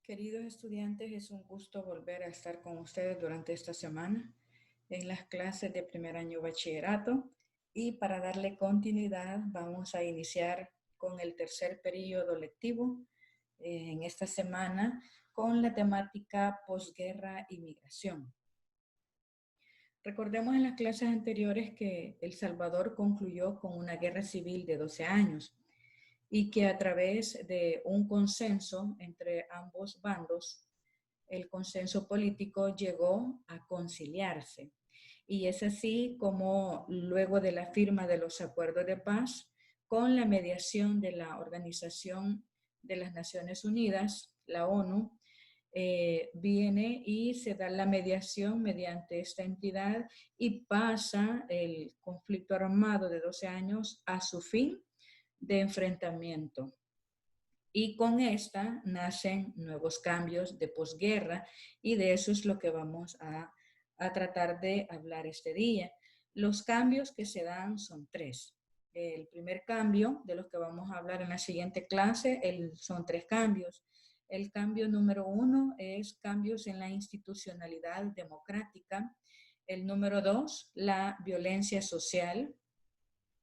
Queridos estudiantes, es un gusto volver a estar con ustedes durante esta semana en las clases de primer año bachillerato, y para darle continuidad vamos a iniciar con el tercer periodo lectivo en esta semana con la temática posguerra y migración. Recordemos en las clases anteriores que El Salvador concluyó con una guerra civil de 12 años y que a través de un consenso entre ambos bandos, el consenso político llegó a conciliarse. Y es así como luego de la firma de los acuerdos de paz, con la mediación de la Organización de las Naciones Unidas, la ONU, viene y se da la mediación mediante esta entidad y pasa el conflicto armado de 12 años a su fin de enfrentamiento. Y con esta nacen nuevos cambios de posguerra, y de eso es lo que vamos a tratar de hablar este día. Los cambios que se dan son tres. El primer cambio, de los que vamos a hablar en la siguiente clase, son tres cambios. El cambio número 1 es cambios en la institucionalidad democrática. El número 2, la violencia social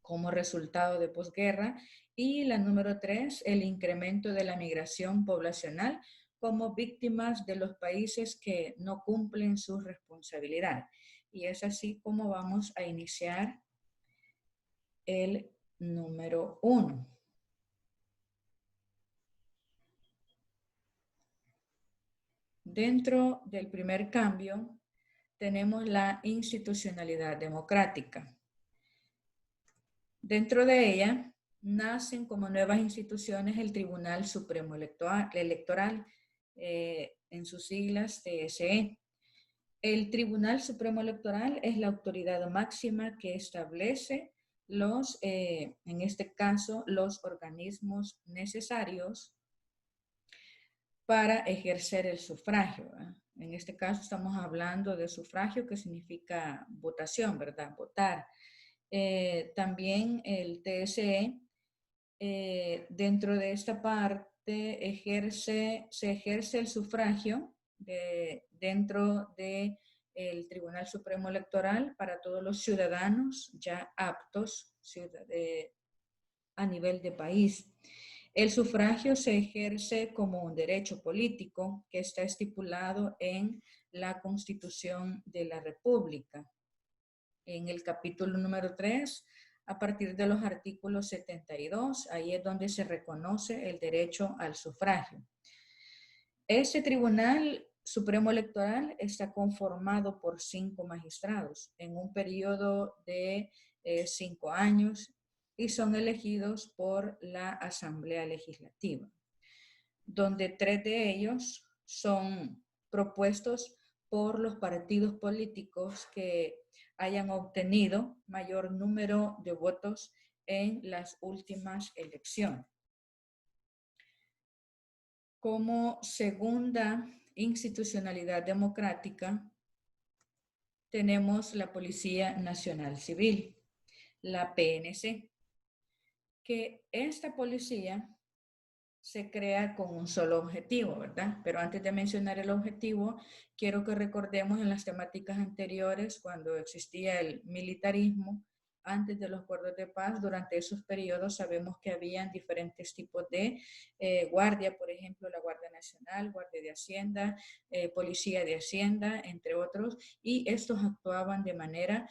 como resultado de posguerra. Y la número 3, el incremento de la migración poblacional como víctimas de los países que no cumplen su responsabilidad. Y es así como vamos a iniciar el número 1. Dentro del primer cambio tenemos la institucionalidad democrática. Dentro de ella nacen como nuevas instituciones el Tribunal Supremo Electoral, en sus siglas TSE. El Tribunal Supremo Electoral es la autoridad máxima que establece en este caso, los organismos necesarios para ejercer el sufragio, ¿verdad? En este caso estamos hablando de sufragio, que significa votación, ¿verdad? Votar. También el TSE, dentro de esta parte, se ejerce el sufragio dentro del Tribunal Supremo Electoral para todos los ciudadanos ya aptos a nivel de país. El sufragio se ejerce como un derecho político que está estipulado en la Constitución de la República. En el capítulo número 3, a partir de los artículos 72, ahí es donde se reconoce el derecho al sufragio. Este Tribunal Supremo Electoral está conformado por 5 magistrados en un periodo de 5 años y son elegidos por la Asamblea Legislativa, donde 3 de ellos son propuestos por los partidos políticos que hayan obtenido mayor número de votos en las últimas elecciones. Como segunda institucionalidad democrática, tenemos la Policía Nacional Civil, la PNC, que esta policía se crea con un solo objetivo, ¿verdad? Pero antes de mencionar el objetivo, quiero que recordemos en las temáticas anteriores, cuando existía el militarismo, antes de los acuerdos de paz, durante esos periodos sabemos que habían diferentes tipos de guardia, por ejemplo, la Guardia Nacional, Guardia de Hacienda, Policía de Hacienda, entre otros, y estos actuaban de manera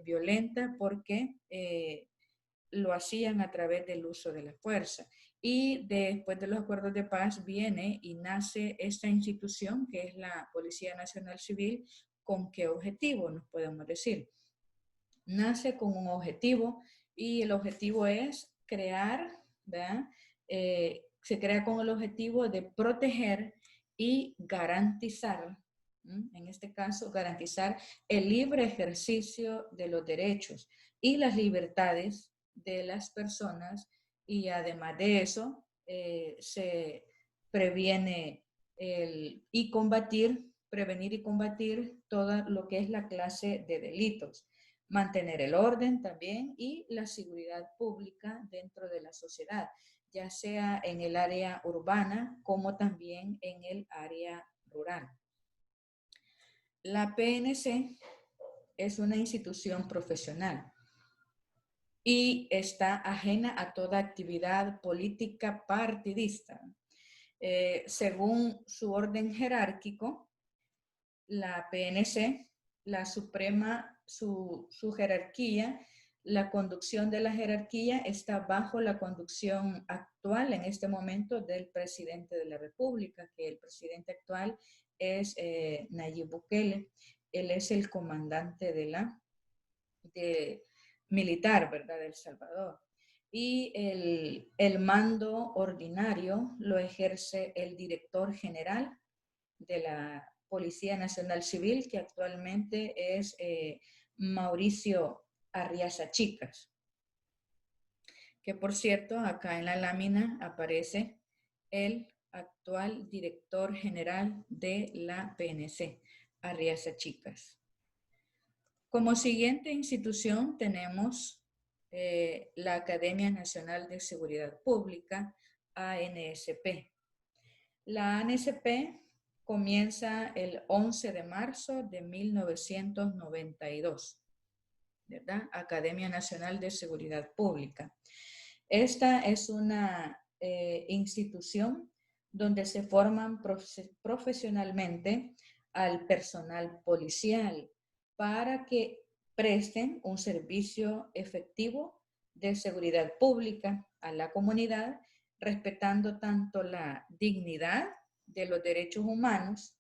violenta porque lo hacían a través del uso de la fuerza. Y después de los acuerdos de paz viene y nace esta institución que es la Policía Nacional Civil. ¿Con qué objetivo? Nos podemos decir. Nace con un objetivo, y el objetivo es crear, ¿verdad? Se crea con el objetivo de proteger y garantizar, en este caso, garantizar el libre ejercicio de los derechos y las libertades de las personas, y además de eso, se previene prevenir y combatir todo lo que es la clase de delitos, mantener el orden también y la seguridad pública dentro de la sociedad. ya sea en el área urbana como también en el área rural. La PNC es una institución profesional y está ajena a toda actividad política partidista. Según su orden jerárquico, la PNC, la suprema, su jerarquía, la conducción de la jerarquía está bajo la conducción actual en este momento del presidente de la República, que el presidente actual es Nayib Bukele. Él es el comandante militar, ¿verdad?, de El Salvador. Y el mando ordinario lo ejerce el director general de la Policía Nacional Civil, que actualmente es Mauricio Arriaza Chicas, que por cierto, acá en la lámina aparece el actual director general de la PNC, Arriaza Chicas. Como siguiente institución tenemos la Academia Nacional de Seguridad Pública, ANSP. La ANSP comienza el 11 de marzo de 1992, ¿verdad? Academia Nacional de Seguridad Pública. Esta es una institución donde se forman profesionalmente al personal policial para que presten un servicio efectivo de seguridad pública a la comunidad, respetando tanto la dignidad de los derechos humanos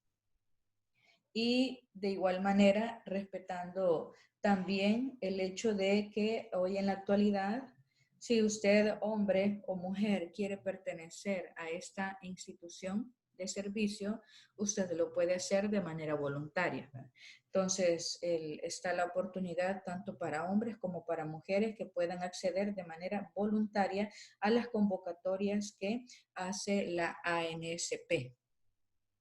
y de igual manera respetando también el hecho de que hoy en la actualidad, si usted, hombre o mujer, quiere pertenecer a esta institución de servicio, usted lo puede hacer de manera voluntaria, ¿verdad? Entonces, está la oportunidad tanto para hombres como para mujeres que puedan acceder de manera voluntaria a las convocatorias que hace la ANSP.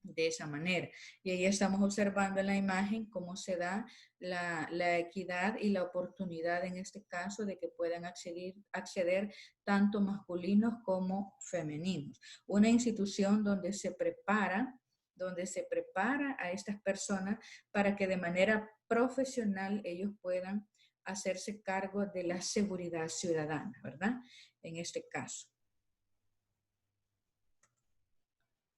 De esa manera. Y ahí estamos observando en la imagen cómo se da la equidad y la oportunidad en este caso de que puedan acceder tanto masculinos como femeninos. Una institución donde se prepara a estas personas para que de manera profesional ellos puedan hacerse cargo de la seguridad ciudadana, ¿verdad? En este caso.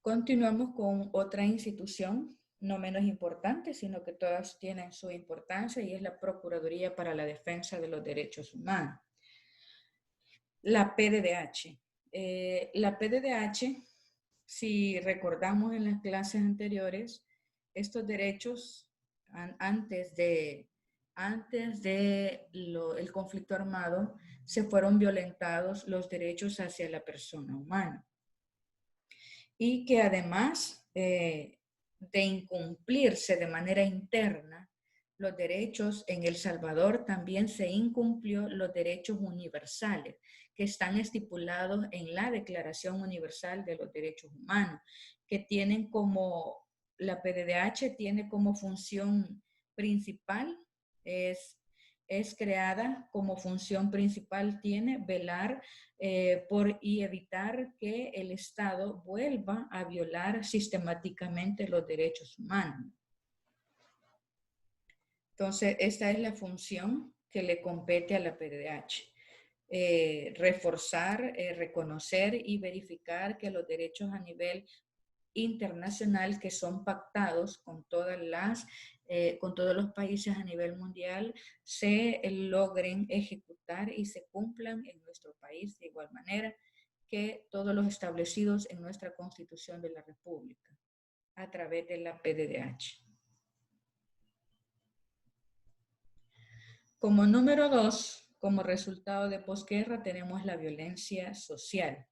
Continuamos con otra institución, no menos importante, sino que todas tienen su importancia, y es la Procuraduría para la Defensa de los Derechos Humanos. La PDDH. La PDDH, si recordamos en las clases anteriores, estos derechos antes de el conflicto armado se fueron violentados los derechos hacia la persona humana. Y que además de incumplirse de manera interna los derechos en El Salvador, también se incumplió los derechos universales que están estipulados en la Declaración Universal de los Derechos Humanos, que tienen como, la PDDH tiene como función principal, es creada como función principal, tiene velar por y evitar que el Estado vuelva a violar sistemáticamente los derechos humanos. Entonces, esta es la función que le compete a la PDDH. Reforzar, reconocer y verificar que los derechos a nivel internacional que son pactados con con todos los países a nivel mundial se logren ejecutar y se cumplan en nuestro país de igual manera que todos los establecidos en nuestra Constitución de la República a través de la PDDH. Como número 2, como resultado de posguerra, tenemos la violencia social.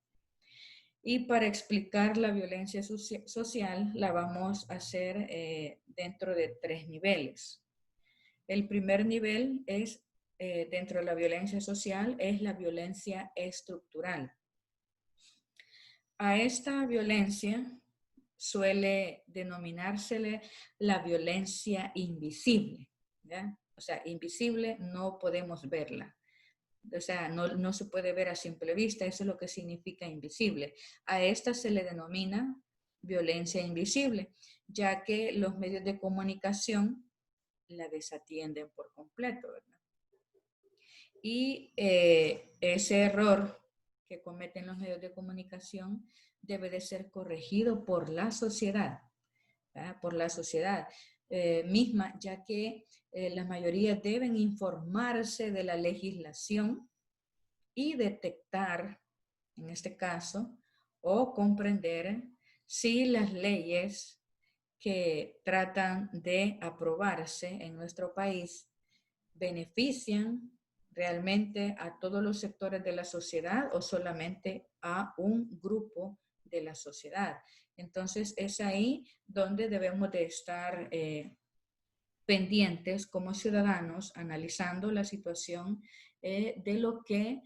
Y para explicar la violencia social, la vamos a hacer dentro de 3 niveles. El primer nivel es, dentro de la violencia social, es la violencia estructural. A esta violencia suele denominársele la violencia invisible, ¿ya? O sea, invisible, no podemos verla. O sea, no se puede ver a simple vista, eso es lo que significa invisible. A esta se le denomina violencia invisible, ya que los medios de comunicación la desatienden por completo, ¿verdad? Y ese error que cometen los medios de comunicación debe de ser corregido por la sociedad, ¿verdad? Por la sociedad misma, ya que la mayoría deben informarse de la legislación y detectar, en este caso, o comprender si las leyes que tratan de aprobarse en nuestro país benefician realmente a todos los sectores de la sociedad o solamente a un grupo de la sociedad. Entonces es ahí donde debemos de estar pendientes como ciudadanos, analizando la situación de lo que,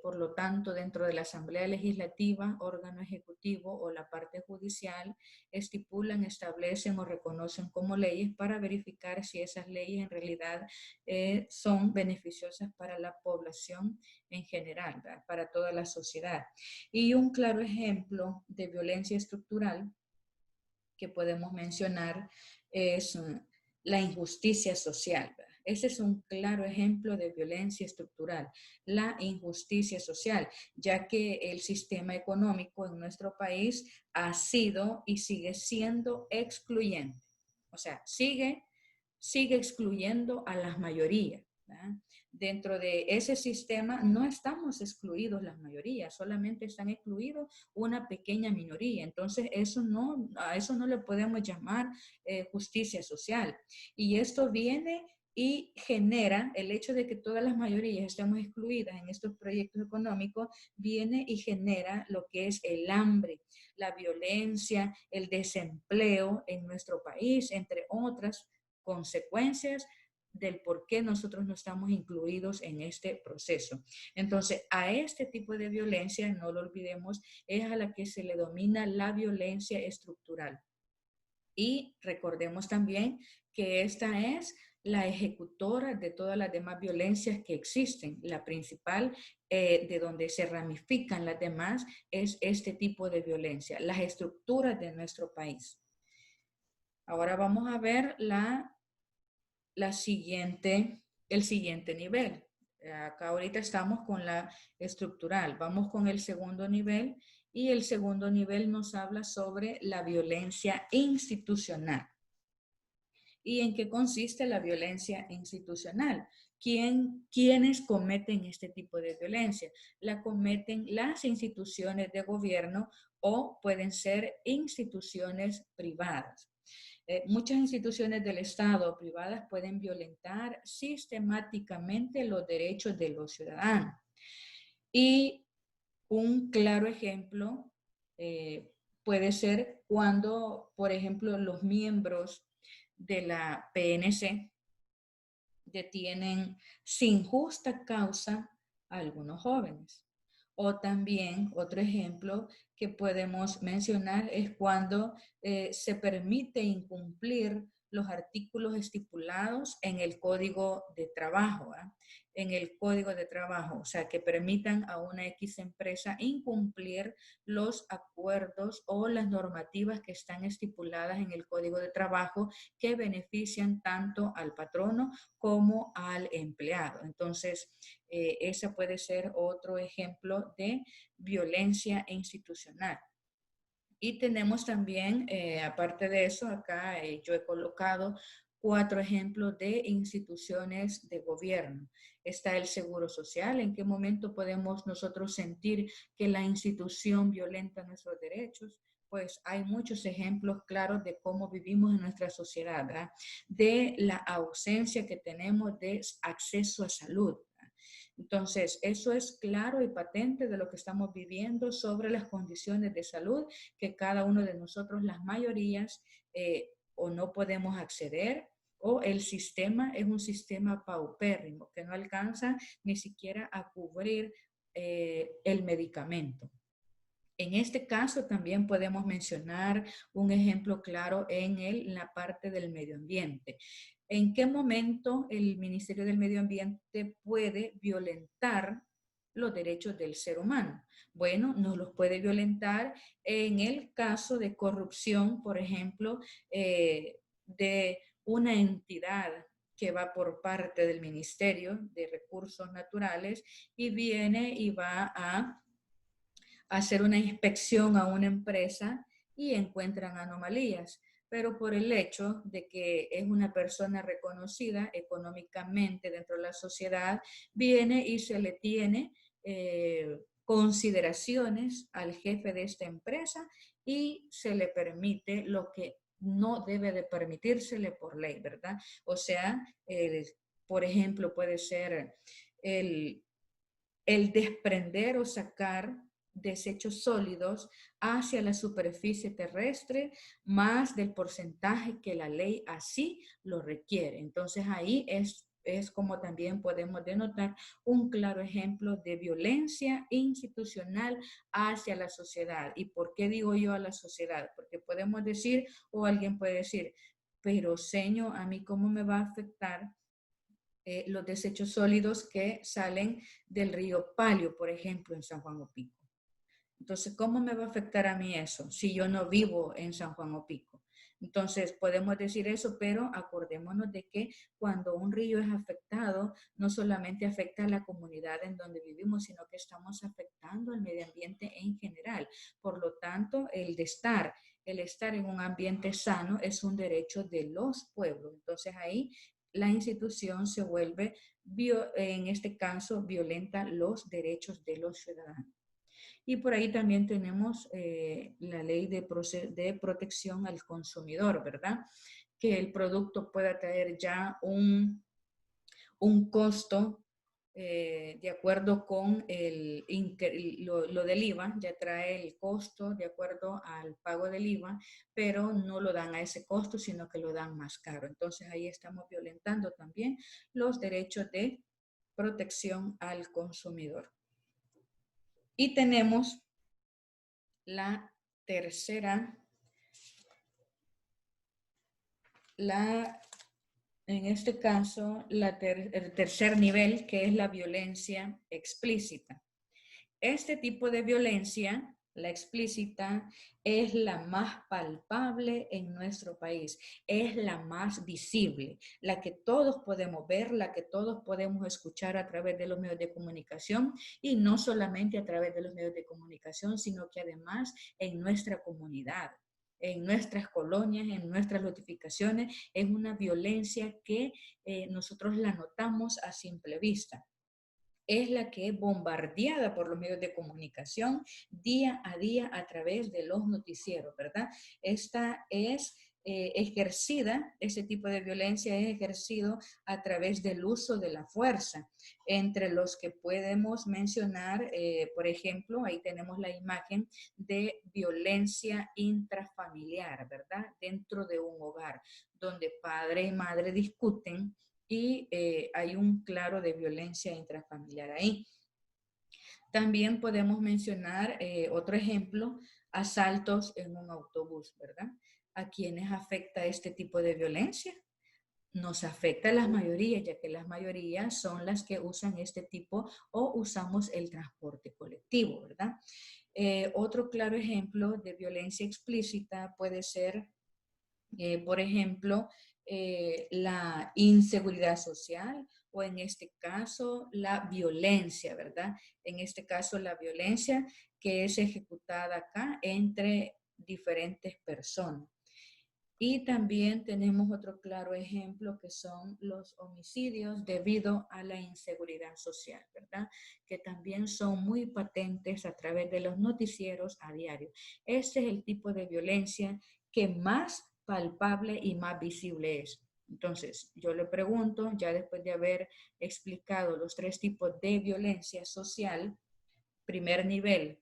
por lo tanto, dentro de la Asamblea Legislativa, órgano ejecutivo o la parte judicial, estipulan, establecen o reconocen como leyes para verificar si esas leyes en realidad son beneficiosas para la población en general, ¿verdad? Para toda la sociedad. Y un claro ejemplo de violencia estructural que podemos mencionar es la injusticia social, ¿verdad? Ese es un claro ejemplo de violencia estructural, la injusticia social, ya que el sistema económico en nuestro país ha sido y sigue siendo excluyente. O sea, sigue excluyendo a las mayorías, ¿verdad? Dentro de ese sistema no estamos excluidos las mayorías, solamente están excluidos una pequeña minoría. Entonces, a eso no le podemos llamar justicia social. Y esto viene y genera el hecho de que todas las mayorías estemos excluidas en estos proyectos económicos, viene y genera lo que es el hambre, la violencia, el desempleo en nuestro país, entre otras consecuencias del por qué nosotros no estamos incluidos en este proceso. Entonces, a este tipo de violencia, no lo olvidemos, es a la que se le domina la violencia estructural. Y recordemos también que esta es la ejecutora de todas las demás violencias que existen. La principal, de donde se ramifican las demás, es este tipo de violencia, las estructuras de nuestro país. Ahora vamos a ver el siguiente nivel. Acá ahorita estamos con la estructural. Vamos con el segundo nivel y el segundo nivel nos habla sobre la violencia institucional. ¿Y en qué consiste la violencia institucional? ¿Quiénes cometen este tipo de violencia? La cometen las instituciones de gobierno o pueden ser instituciones privadas. Muchas instituciones del Estado privadas pueden violentar sistemáticamente los derechos de los ciudadanos. Y un claro ejemplo puede ser cuando, por ejemplo, los miembros de la PNC detienen sin justa causa a algunos jóvenes. O también otro ejemplo que podemos mencionar es cuando se permite incumplir los artículos estipulados en el Código de Trabajo, ¿eh? En el Código de Trabajo, o sea, que permitan a una X empresa incumplir los acuerdos o las normativas que están estipuladas en el Código de Trabajo que benefician tanto al patrono como al empleado. Entonces, ese puede ser otro ejemplo de violencia institucional. Y tenemos también, aparte de eso, acá yo he colocado 4 ejemplos de instituciones de gobierno. Está el Seguro Social. ¿En qué momento podemos nosotros sentir que la institución violenta nuestros derechos? Pues hay muchos ejemplos claros de cómo vivimos en nuestra sociedad, ¿verdad? De la ausencia que tenemos de acceso a salud. Entonces, eso es claro y patente de lo que estamos viviendo sobre las condiciones de salud que cada uno de nosotros, las mayorías, o no podemos acceder, o el sistema es un sistema paupérrimo que no alcanza ni siquiera a cubrir el medicamento. En este caso también podemos mencionar un ejemplo claro en la parte del medio ambiente. ¿En qué momento el Ministerio del Medio Ambiente puede violentar los derechos del ser humano? Bueno, nos los puede violentar en el caso de corrupción, por ejemplo, de una entidad que va por parte del Ministerio de Recursos Naturales y viene y va a hacer una inspección a una empresa y encuentran anomalías, pero por el hecho de que es una persona reconocida económicamente dentro de la sociedad, viene y se le tiene consideraciones al jefe de esta empresa y se le permite lo que no debe de permitírsele por ley, ¿verdad? O sea, por ejemplo, puede ser el, el desprender o sacar desechos sólidos hacia la superficie terrestre más del porcentaje que la ley así lo requiere. Entonces ahí es como también podemos denotar un claro ejemplo de violencia institucional hacia la sociedad. ¿Y por qué digo yo a la sociedad? Porque podemos decir, o alguien puede decir, pero señor, ¿a mí cómo me va a afectar los desechos sólidos que salen del río Palio, por ejemplo, en San Juan Opico? Entonces, ¿cómo me va a afectar a mí eso si yo no vivo en San Juan Opico? Entonces, podemos decir eso, pero acordémonos de que cuando un río es afectado, no solamente afecta a la comunidad en donde vivimos, sino que estamos afectando al medio ambiente en general. Por lo tanto, el estar en un ambiente sano es un derecho de los pueblos. Entonces, ahí la institución se vuelve, en este caso, violenta los derechos de los ciudadanos. Y por ahí también tenemos la ley de protección al consumidor, ¿verdad? Que el producto pueda traer ya un costo de acuerdo con lo del IVA, ya trae el costo de acuerdo al pago del IVA, pero no lo dan a ese costo, sino que lo dan más caro. Entonces ahí estamos violentando también los derechos de protección al consumidor. Y tenemos la tercera, en este caso, el tercer nivel, que es la violencia explícita. Este tipo de violencia, la explícita, es la más palpable en nuestro país, es la más visible, la que todos podemos ver, la que todos podemos escuchar a través de los medios de comunicación y no solamente a través de los medios de comunicación, sino que además en nuestra comunidad, en nuestras colonias, en nuestras notificaciones, es una violencia que nosotros la notamos a simple vista. Es la que es bombardeada por los medios de comunicación día a día a través de los noticieros, ¿verdad? Esta es ejercida, ese tipo de violencia es ejercido a través del uso de la fuerza, entre los que podemos mencionar, por ejemplo, ahí tenemos la imagen de violencia intrafamiliar, ¿verdad? Dentro de un hogar, donde padre y madre discuten y hay un claro de violencia intrafamiliar ahí. También podemos mencionar otro ejemplo, asaltos en un autobús, ¿verdad? ¿A quiénes afecta este tipo de violencia? Nos afecta a las mayorías, ya que las mayorías son las que usan este tipo o usamos el transporte colectivo, ¿verdad? Otro claro ejemplo de violencia explícita puede ser por ejemplo, la inseguridad social o en este caso la violencia, ¿verdad? En este caso la violencia que es ejecutada acá entre diferentes personas. Y también tenemos otro claro ejemplo que son los homicidios debido a la inseguridad social, ¿verdad? Que también son muy patentes a través de los noticieros a diario. Este es el tipo de violencia que más palpable y más visible es. Entonces, yo le pregunto, ya después de haber explicado los tres tipos de violencia social, primer nivel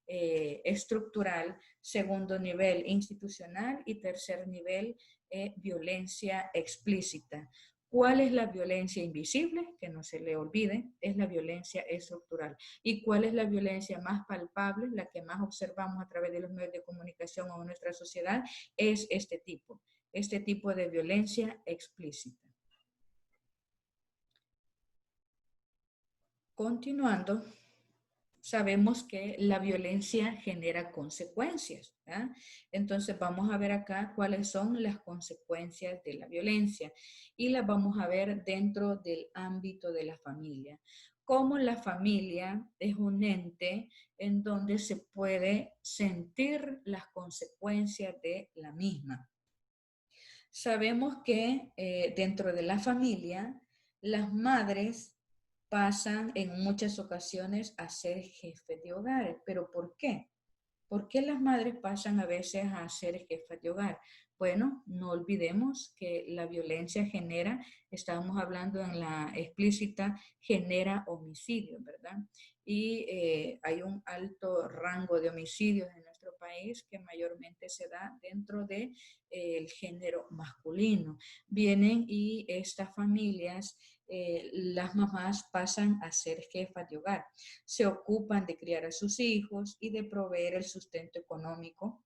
estructural, segundo nivel institucional y tercer nivel violencia explícita. ¿Cuál es la violencia invisible? Que no se le olvide, es la violencia estructural. ¿Y cuál es la violencia más palpable, la que más observamos a través de los medios de comunicación o en nuestra sociedad? Es este tipo. este tipo de violencia explícita. Continuando, sabemos que la violencia genera consecuencias, ¿verdad? Entonces vamos a ver acá cuáles son las consecuencias de la violencia y las vamos a ver dentro del ámbito de la familia. Cómo la familia es un ente en donde se puede sentir las consecuencias de la misma. Sabemos que dentro de la familia, las madres pasan en muchas ocasiones a ser jefes de hogar. ¿Pero por qué? ¿Por qué las madres pasan a veces a ser jefas de hogar? Bueno, no olvidemos que la violencia genera, estábamos hablando en la explícita, genera homicidios, ¿verdad? Y hay un alto rango de homicidios en nuestro país que mayormente se da dentro de, el género masculino. Vienen y estas familias, las mamás pasan a ser jefas de hogar, se ocupan de criar a sus hijos y de proveer el sustento económico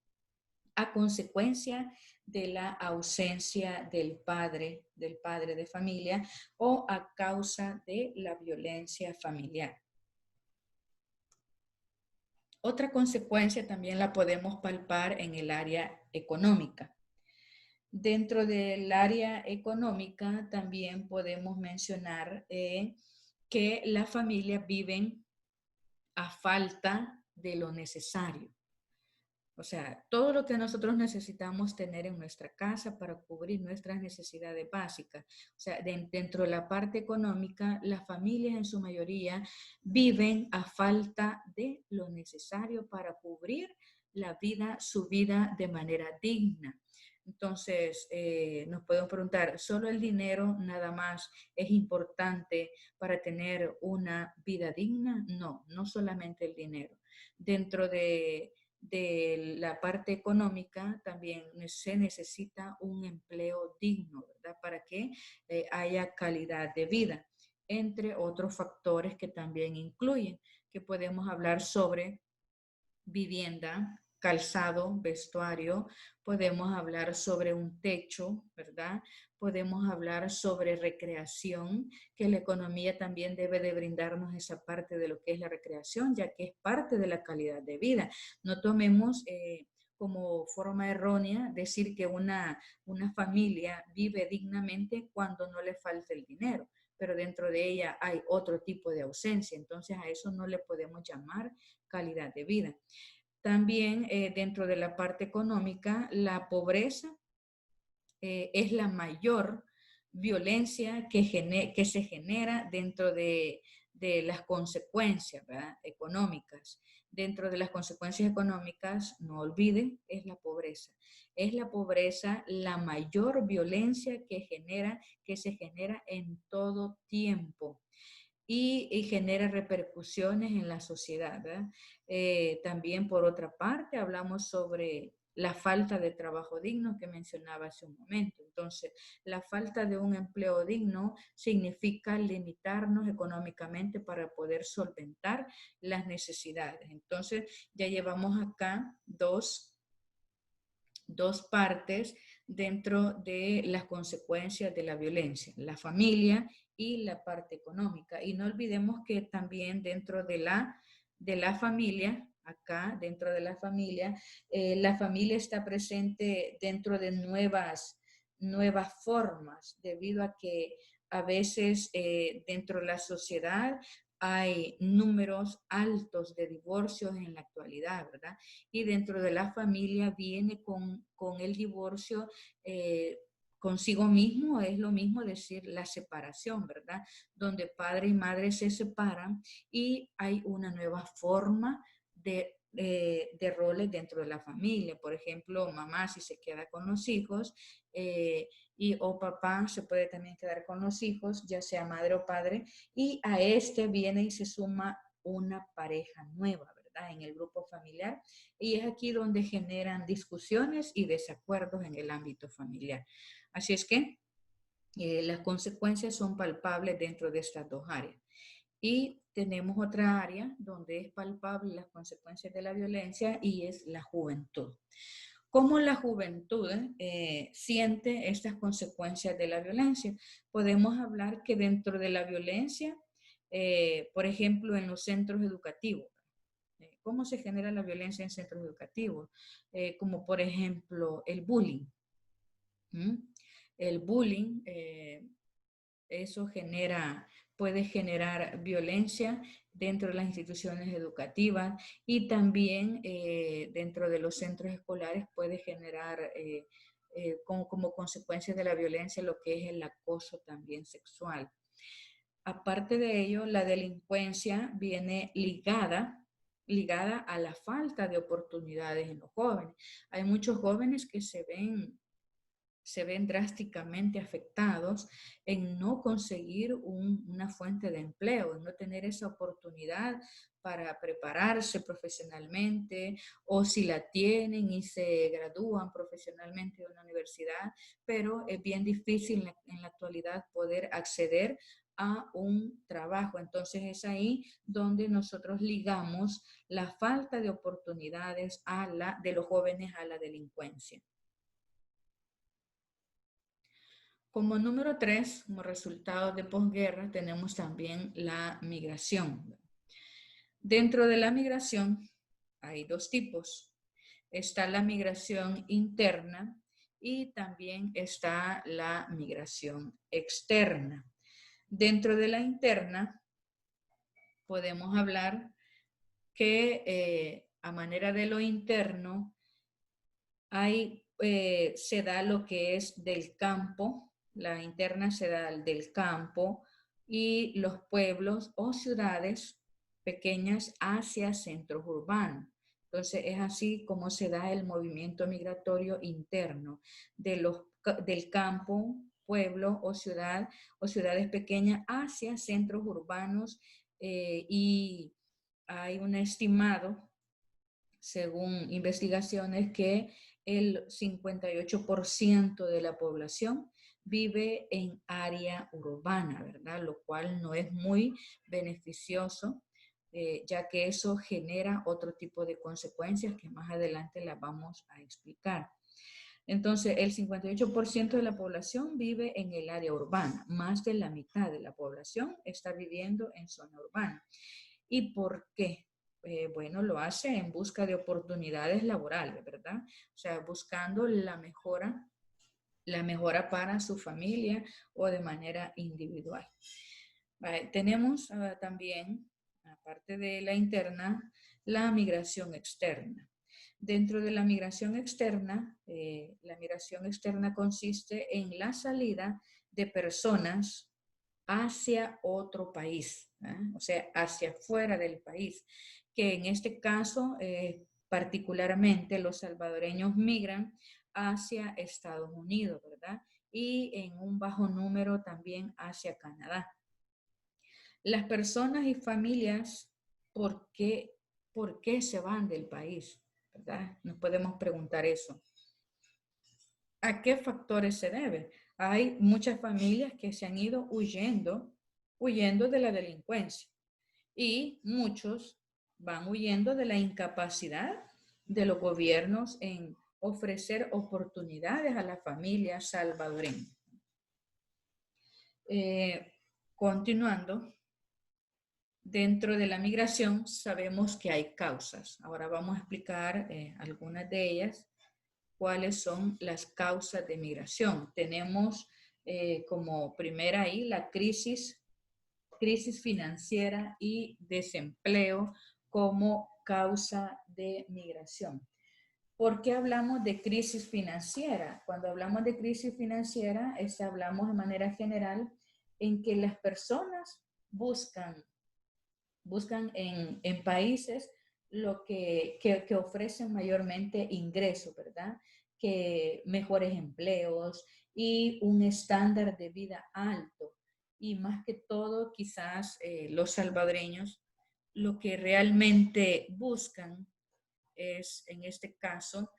a consecuencia de la ausencia del padre de familia o a causa de la violencia familiar. Otra consecuencia también la podemos palpar en el área económica. Dentro del área económica también podemos mencionar que las familias viven a falta de lo necesario. O sea, todo lo que nosotros necesitamos tener en nuestra casa para cubrir nuestras necesidades básicas. O sea, dentro de la parte económica, las familias en su mayoría viven a falta de lo necesario para cubrir su vida de manera digna. Entonces, nos podemos preguntar, ¿solo el dinero nada más es importante para tener una vida digna? No, no solamente el dinero. Dentro de la parte económica también se necesita un empleo digno, ¿verdad? Para que haya calidad de vida, entre otros factores que también incluyen, que podemos hablar sobre vivienda, calzado, vestuario, podemos hablar sobre un techo, ¿verdad? Podemos hablar sobre recreación, que la economía también debe de brindarnos esa parte de lo que es la recreación, ya que es parte de la calidad de vida. No tomemos como forma errónea decir que una familia vive dignamente cuando no le falta el dinero, pero dentro de ella hay otro tipo de ausencia, entonces a eso no le podemos llamar calidad de vida. También dentro de la parte económica, la pobreza es la mayor violencia que se genera dentro de las consecuencias, ¿verdad?, económicas. Dentro de las consecuencias económicas, no olviden, es la pobreza. Es la pobreza la mayor violencia que se genera en todo tiempo. Y genera repercusiones en la sociedad, ¿verdad? También, por otra parte, hablamos sobre la falta de trabajo digno que mencionaba hace un momento. Entonces, la falta de un empleo digno significa limitarnos económicamente para poder solventar las necesidades. Entonces, ya llevamos acá dos partes dentro de las consecuencias de la violencia, la familia y la parte económica. Y no olvidemos que también dentro de la familia, acá dentro de la familia está presente dentro de nuevas formas, debido a que a veces dentro de la sociedad hay números altos de divorcios en la actualidad, ¿verdad? Y dentro de la familia viene con el divorcio consigo mismo, es lo mismo decir la separación, ¿verdad? Donde padre y madre se separan y hay una nueva forma de roles dentro de la familia. Por ejemplo, mamá si se queda con los hijos o papá se puede también quedar con los hijos, ya sea madre o padre, y a este viene y se suma una pareja nueva, ¿verdad?, en el grupo familiar, y es aquí donde generan discusiones y desacuerdos en el ámbito familiar. Así es que las consecuencias son palpables dentro de estas dos áreas. Y tenemos otra área donde es palpable las consecuencias de la violencia y es la juventud. ¿Cómo la juventud siente estas consecuencias de la violencia? Podemos hablar que dentro de la violencia, por ejemplo, en los centros educativos, ¿cómo se genera la violencia en centros educativos? Como por ejemplo el bullying. ¿Mm? El bullying, eso puede generar violencia dentro de las instituciones educativas y también dentro de los centros escolares puede generar como consecuencia de la violencia lo que es el acoso también sexual. Aparte de ello, la delincuencia viene ligada a la falta de oportunidades en los jóvenes. Hay muchos jóvenes que se ven drásticamente afectados en no conseguir una fuente de empleo, en no tener esa oportunidad para prepararse profesionalmente, o si la tienen y se gradúan profesionalmente de una universidad, pero es bien difícil en la actualidad poder acceder a un trabajo. Entonces es ahí donde nosotros ligamos la falta de oportunidades de los jóvenes a la delincuencia. Como número 3, como resultado de posguerra, tenemos también la migración. Dentro de la migración hay dos tipos. Está la migración interna y también está la migración externa. Dentro de la interna podemos hablar que a manera de lo interno se da lo que es del campo, la interna se da del campo y los pueblos o ciudades pequeñas hacia centros urbanos. Entonces es así como se da el movimiento migratorio interno del campo, pueblo o ciudad o ciudades pequeñas hacia centros urbanos y hay un estimado según investigaciones, que el 58% de la población vive en área urbana, ¿verdad? Lo cual no es muy beneficioso, ya que eso genera otro tipo de consecuencias que más adelante las vamos a explicar. Entonces, el 58% de la población vive en el área urbana, más de la mitad de la población está viviendo en zona urbana. ¿Y por qué? Bueno, lo hace en busca de oportunidades laborales, ¿verdad? O sea, buscando la mejora para su familia o de manera individual. Tenemos también, aparte de la interna, la migración externa. Dentro de la migración externa consiste en la salida de personas hacia otro país, o sea, hacia fuera del país, que en este caso, particularmente los salvadoreños migran hacia Estados Unidos, ¿verdad? Y en un bajo número también hacia Canadá. Las personas y familias, ¿por qué se van del país? ¿Verdad? Nos podemos preguntar eso. ¿A qué factores se debe? Hay muchas familias que se han ido huyendo de la delincuencia y muchos van huyendo de la incapacidad de los gobiernos en ofrecer oportunidades a las familias salvadoreñas. Continuando, dentro de la migración sabemos que hay causas. Ahora vamos a explicar algunas de ellas. ¿Cuáles son las causas de migración? Tenemos como primera ahí la crisis financiera y desempleo como causa de migración. ¿Por qué hablamos de crisis financiera? Cuando hablamos de crisis financiera, hablamos de manera general en que las personas buscan en países lo que ofrecen mayormente ingresos, ¿verdad? Que mejores empleos y un estándar de vida alto. Y más que todo, quizás los salvadoreños lo que realmente buscan es, en este caso,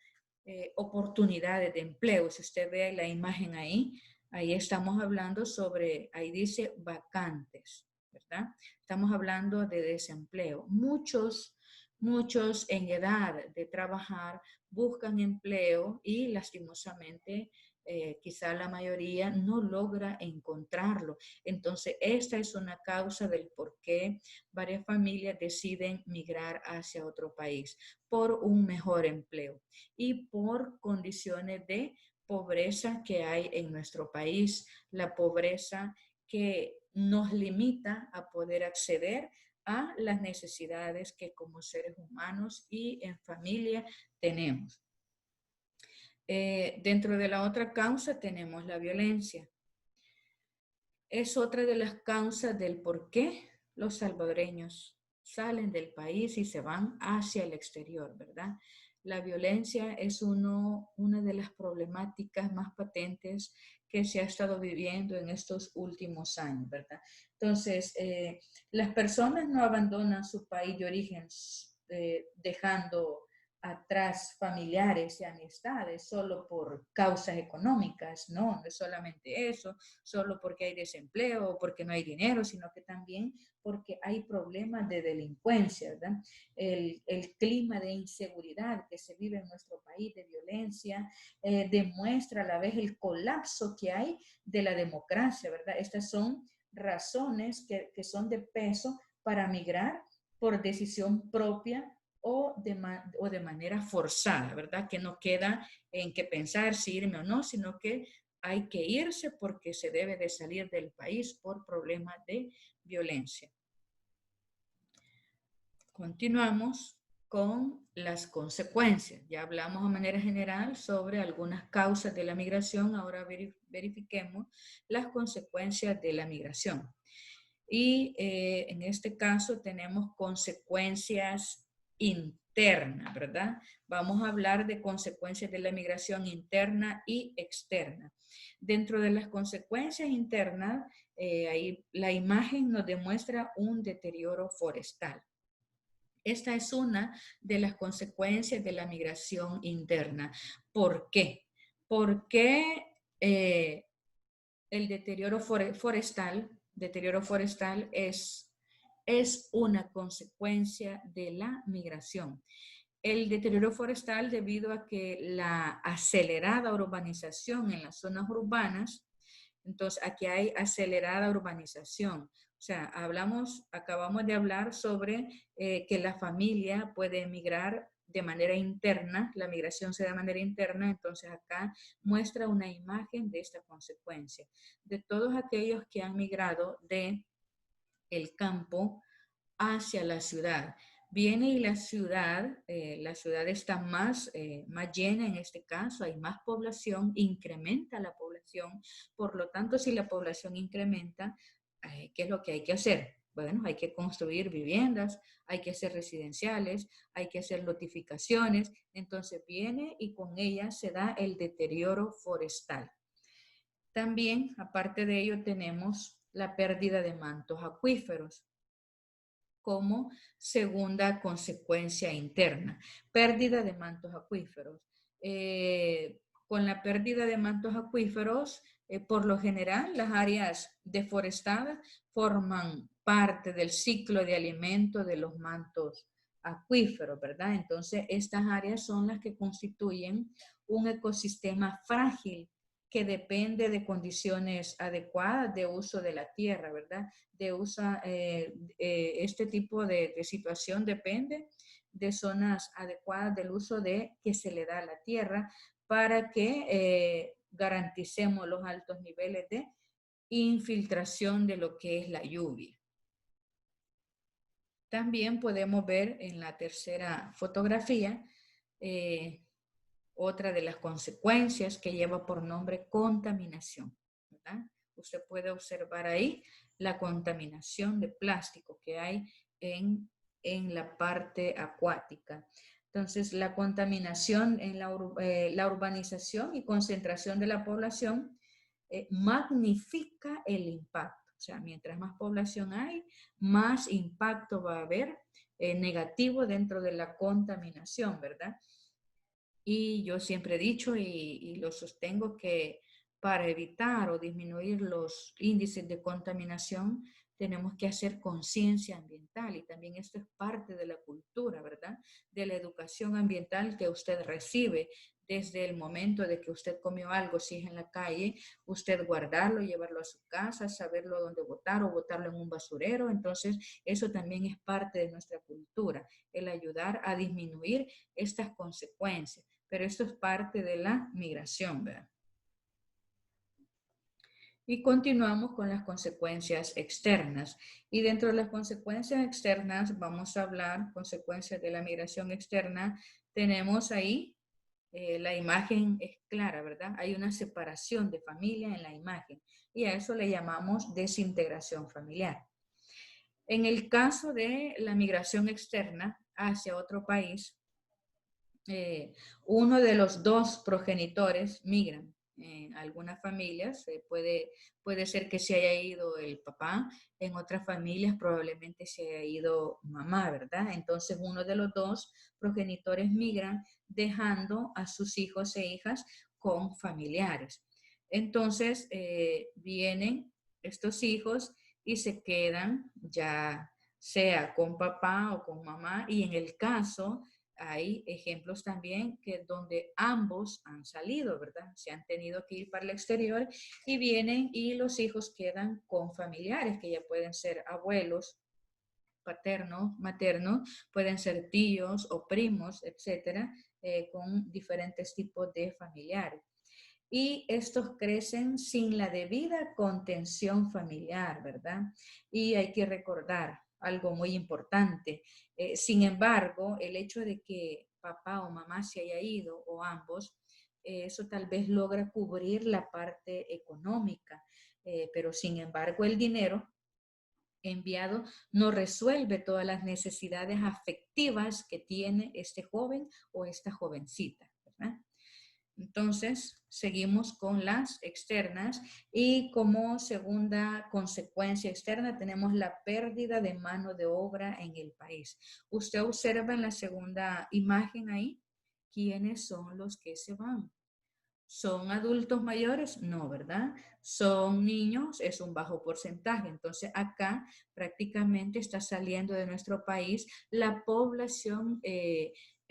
oportunidades de empleo. Si usted ve la imagen ahí estamos hablando sobre, ahí dice vacantes, ¿verdad? Estamos hablando de desempleo. Muchos Muchos en edad de trabajar buscan empleo y lastimosamente quizá la mayoría no logra encontrarlo. Entonces, esta es una causa del por qué varias familias deciden migrar hacia otro país, por un mejor empleo y por condiciones de pobreza que hay en nuestro país, la pobreza que nos limita a poder acceder a las necesidades que como seres humanos y en familia tenemos. Dentro de la otra causa tenemos la violencia. Es otra de las causas del por qué los salvadoreños salen del país y se van hacia el exterior, ¿verdad? La violencia es una de las problemáticas más patentes que se ha estado viviendo en estos últimos años, ¿verdad? Entonces, las personas no abandonan su país de origen dejando atrás familiares y amistades solo por causas económicas, no, no es solamente eso, solo porque hay desempleo o porque no hay dinero, sino que también porque hay problemas de delincuencia, ¿verdad? El clima de inseguridad que se vive en nuestro país, de violencia, demuestra a la vez el colapso que hay de la democracia, ¿verdad? Estas son razones que son de peso para migrar por decisión propia o de manera forzada, ¿verdad? Que no queda en qué pensar si irme o no, sino que hay que irse porque se debe de salir del país por problemas de violencia. Continuamos con las consecuencias. Ya hablamos de manera general sobre algunas causas de la migración, ahora verifiquemos las consecuencias de la migración. Y en este caso tenemos consecuencias internas, ¿verdad? Vamos a hablar de consecuencias de la migración interna y externa. Dentro de las consecuencias internas, ahí la imagen nos demuestra un deterioro forestal. Esta es una de las consecuencias de la migración interna. ¿Por qué? Porque el deterioro forestal es una consecuencia de la migración. El deterioro forestal debido a que la acelerada urbanización en las zonas urbanas, entonces aquí hay acelerada urbanización. O sea, acabamos de hablar sobre que la familia puede emigrar de manera interna, la migración se da de manera interna, entonces acá muestra una imagen de esta consecuencia. De todos aquellos que han migrado de el campo hacia la ciudad. Viene y la ciudad está más llena en este caso, hay más población, incrementa la población, por lo tanto, si la población incrementa, ¿qué es lo que hay que hacer? Bueno, hay que construir viviendas, hay que hacer residenciales, hay que hacer notificaciones, entonces viene y con ella se da el deterioro forestal. También, aparte de ello, tenemos la pérdida de mantos acuíferos como segunda consecuencia interna. Pérdida de mantos acuíferos. Con la pérdida de mantos acuíferos, por lo general, las áreas deforestadas forman parte del ciclo de alimento de los mantos acuíferos, ¿verdad? Entonces, estas áreas son las que constituyen un ecosistema frágil que depende de condiciones adecuadas de uso de la tierra, ¿verdad? Este tipo de situación depende de zonas adecuadas del uso que se le da a la tierra para que garanticemos los altos niveles de infiltración de lo que es la lluvia. También podemos ver en la tercera fotografía otra de las consecuencias que lleva por nombre contaminación, ¿verdad? Usted puede observar ahí la contaminación de plástico que hay en la parte acuática. Entonces, la contaminación en la urbanización y concentración de la población magnifica el impacto. O sea, mientras más población hay, más impacto va a haber negativo dentro de la contaminación, ¿verdad? Y yo siempre he dicho y lo sostengo que para evitar o disminuir los índices de contaminación tenemos que hacer conciencia ambiental y también esto es parte de la cultura, ¿verdad? De la educación ambiental que usted recibe desde el momento de que usted comió algo, si es en la calle, usted guardarlo, llevarlo a su casa, saberlo dónde botar o botarlo en un basurero. Entonces, eso también es parte de nuestra cultura, el ayudar a disminuir estas consecuencias. Pero esto es parte de la migración, ¿verdad? Y continuamos con las consecuencias externas. Y dentro de las consecuencias externas, vamos a hablar consecuencias de la migración externa. Tenemos ahí, la imagen es clara, ¿verdad? Hay una separación de familia en la imagen y a eso le llamamos desintegración familiar. En el caso de la migración externa hacia otro país, uno de los dos progenitores migran. En algunas familias puede ser que se haya ido el papá, en otras familias probablemente se haya ido mamá, ¿verdad? Entonces uno de los dos progenitores migran dejando a sus hijos e hijas con familiares. Entonces vienen estos hijos y se quedan ya sea con papá o con mamá y en el caso hay ejemplos también que donde ambos han salido, ¿verdad? Se han tenido que ir para el exterior y vienen y los hijos quedan con familiares que ya pueden ser abuelos, paternos, maternos, pueden ser tíos o primos, etcétera, con diferentes tipos de familiares. Y estos crecen sin la debida contención familiar, ¿verdad? Y hay que recordar algo muy importante. Sin embargo, el hecho de que papá o mamá se haya ido o ambos, eso tal vez logra cubrir la parte económica, pero sin embargo el dinero enviado no resuelve todas las necesidades afectivas que tiene este joven o esta jovencita, ¿verdad? Entonces, seguimos con las externas y como segunda consecuencia externa tenemos la pérdida de mano de obra en el país. Usted observa en la segunda imagen ahí, ¿quiénes son los que se van? ¿Son adultos mayores? No, ¿verdad? ¿Son niños? Es un bajo porcentaje. Entonces, acá prácticamente está saliendo de nuestro país la población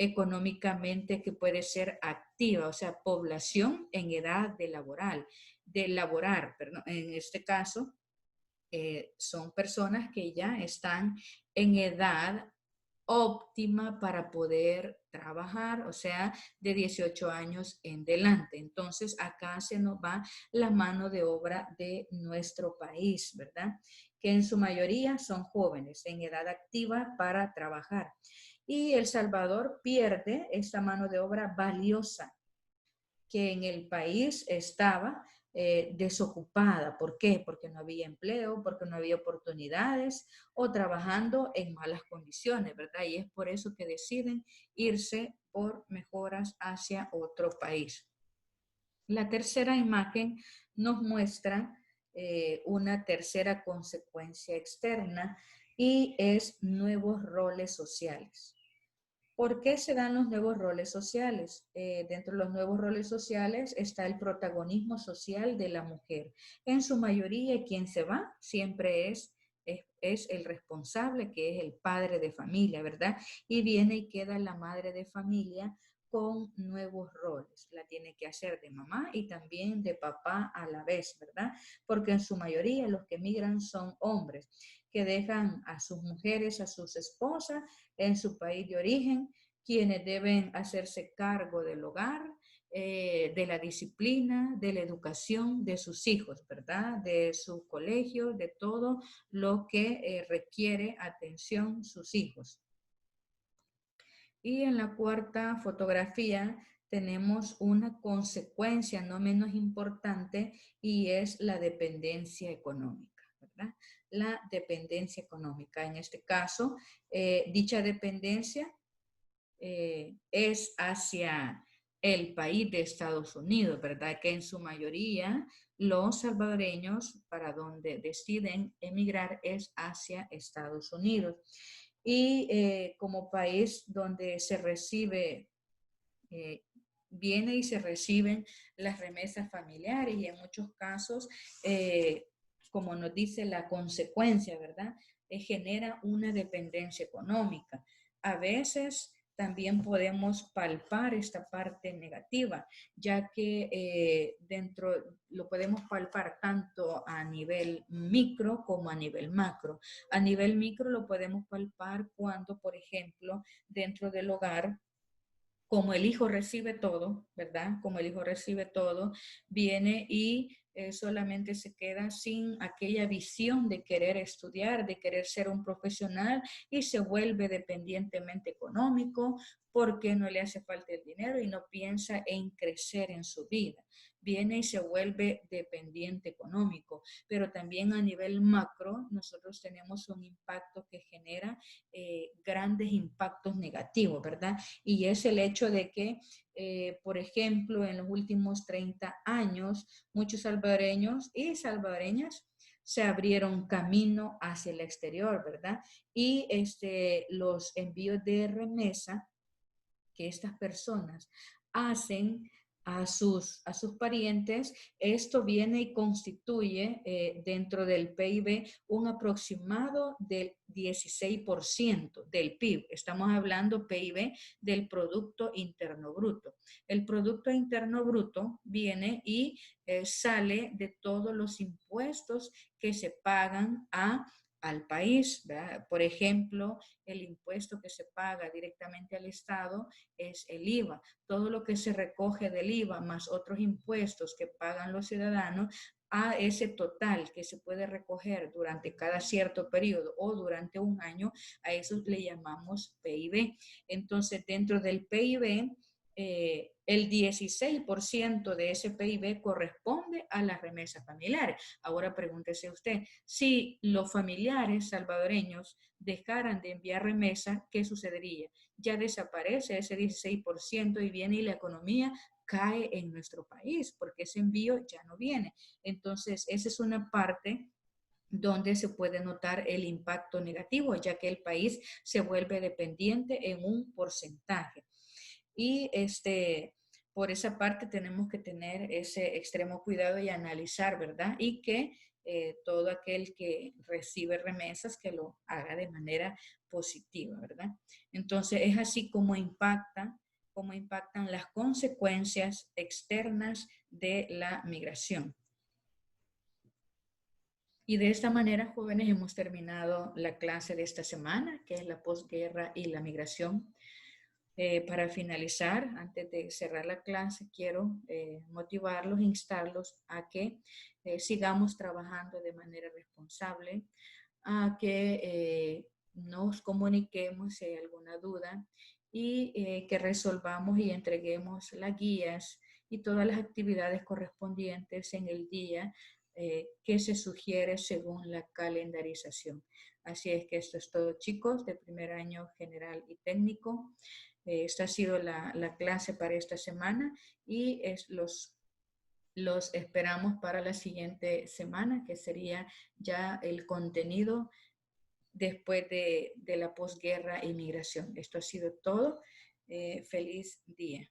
económicamente que puede ser activa, o sea, población en edad de laborar, perdón, en este caso, son personas que ya están en edad óptima para poder trabajar, o sea, de 18 años en delante. Entonces, acá se nos va la mano de obra de nuestro país, ¿verdad? Que en su mayoría son jóvenes en edad activa para trabajar. Y El Salvador pierde esta mano de obra valiosa que en el país estaba desocupada. ¿Por qué? Porque no había empleo, porque no había oportunidades o trabajando en malas condiciones, ¿verdad? Y es por eso que deciden irse por mejoras hacia otro país. La tercera imagen nos muestra una tercera consecuencia externa y es nuevos roles sociales. ¿Por qué se dan los nuevos roles sociales? Dentro de los nuevos roles sociales está el protagonismo social de la mujer. En su mayoría, quien se va siempre es el responsable, que es el padre de familia, ¿verdad? Y viene y queda la madre de familia con nuevos roles. La tiene que hacer de mamá y también de papá a la vez, ¿verdad? Porque en su mayoría los que migran son hombres que dejan a sus mujeres, a sus esposas en su país de origen, quienes deben hacerse cargo del hogar, de la disciplina, de la educación de sus hijos, ¿verdad? De su colegio, de todo lo que requiere atención sus hijos. Y en la cuarta fotografía tenemos una consecuencia no menos importante y es la dependencia económica, ¿verdad? La dependencia económica. En este caso, dicha dependencia es hacia el país de Estados Unidos, ¿verdad? Que en su mayoría los salvadoreños para donde deciden emigrar es hacia Estados Unidos. Y como país donde se recibe, eh, viene y se reciben las remesas familiares y en muchos casos como nos dice la consecuencia, ¿verdad? Genera una dependencia económica. A veces también podemos palpar esta parte negativa, ya que lo podemos palpar tanto a nivel micro como a nivel macro. A nivel micro lo podemos palpar cuando, por ejemplo, dentro del hogar, como el hijo recibe todo, ¿verdad? Como el hijo recibe todo, viene y solamente se queda sin aquella visión de querer estudiar, de querer ser un profesional y se vuelve dependientemente económico porque no le hace falta el dinero y no piensa en crecer en su vida. Viene y se vuelve dependiente económico, pero también a nivel macro nosotros tenemos un impacto que genera grandes impactos negativos, ¿verdad? Y es el hecho de que, por ejemplo, en los últimos 30 años, muchos salvadoreños y salvadoreñas se abrieron camino hacia el exterior, ¿verdad? Y los envíos de remesa que estas personas hacen a sus parientes, esto viene y constituye dentro del PIB un aproximado del 16% del PIB. Estamos hablando PIB del Producto Interno Bruto. El Producto Interno Bruto viene y sale de todos los impuestos que se pagan al país, ¿verdad? Por ejemplo, el impuesto que se paga directamente al Estado es el IVA. Todo lo que se recoge del IVA más otros impuestos que pagan los ciudadanos, a ese total que se puede recoger durante cada cierto periodo o durante un año, a eso le llamamos PIB. Entonces, dentro del PIB, el 16% de ese PIB corresponde a las remesas familiares. Ahora pregúntese usted, si los familiares salvadoreños dejaran de enviar remesas, ¿qué sucedería? Ya desaparece ese 16% y viene y la economía cae en nuestro país porque ese envío ya no viene. Entonces, esa es una parte donde se puede notar el impacto negativo, ya que el país se vuelve dependiente en un porcentaje. Y por esa parte tenemos que tener ese extremo cuidado y analizar, ¿verdad? Y que todo aquel que recibe remesas que lo haga de manera positiva, ¿verdad? Entonces es así como impactan las consecuencias externas de la migración. Y de esta manera, jóvenes, hemos terminado la clase de esta semana, que es la posguerra y la migración. Para finalizar, antes de cerrar la clase, quiero motivarlos, instarlos a que sigamos trabajando de manera responsable, a que nos comuniquemos si hay alguna duda y que resolvamos y entreguemos las guías y todas las actividades correspondientes en el día que se sugiere según la calendarización. Así es que esto es todo, chicos, de primer año general y técnico. Esta ha sido la clase para esta semana y los esperamos para la siguiente semana, que sería ya el contenido después de la posguerra e inmigración. Esto ha sido todo. Feliz día.